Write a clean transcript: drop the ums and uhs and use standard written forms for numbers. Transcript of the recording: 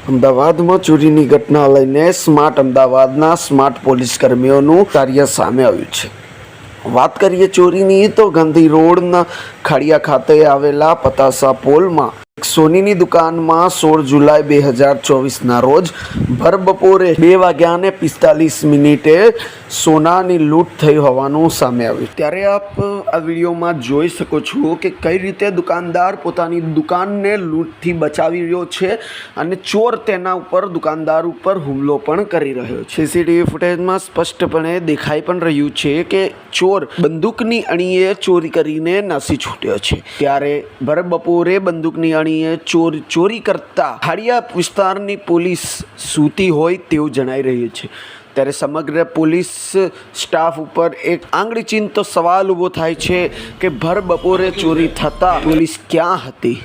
અમદાવાદમાં ચોરીની ઘટના લઈને સ્માર્ટ અમદાવાદના સ્માર્ટ પોલીસ કર્મીઓનું કાર્ય સામે આવ્યું છે। વાત કરીએ ચોરીની તો ગાંધી રોડના ખાડિયા ખાતે આવેલા પતાસા પોલમાં એક સોનીની દુકાનમાં 16 જુલાઈ 2024ના રોજ ભર બપોરે 2:45 સોનાની લૂંટ થઈ હોવાનું સામે આવ્યું। ત્યારે આપ આ વિડીયોમાં જોઈ શકો છો કે કઈ રીતે દુકાનદાર પોતાની દુકાનને લૂંટથી બચાવી રહ્યો છે અને ચોર તેના ઉપર દુકાનદાર ઉપર હુમલો પણ કરી રહ્યો છે। સીસીટીવી ફૂટેજમાં સ્પષ્ટપણે દેખાઈ પણ રહ્યું છે કે ચોર બંદૂકની અણીએ ચોરી કરીને નાસી છૂટ્યો છે। ત્યારે ભર બપોરે બંદૂકની અણીએ ચોરી કરતા ખાડિયા વિસ્તારની પોલીસ સૂતી હોય તેવું જણાઈ રહ્યું છે। ત્યારે સમગ્ર પોલીસ સ્ટાફ ઉપર એક આંગળી ચીંધતો સવાલ ઊભો થાય છે કે ભર બપોરે ચોરી થતાં પોલીસ ક્યાં હતી।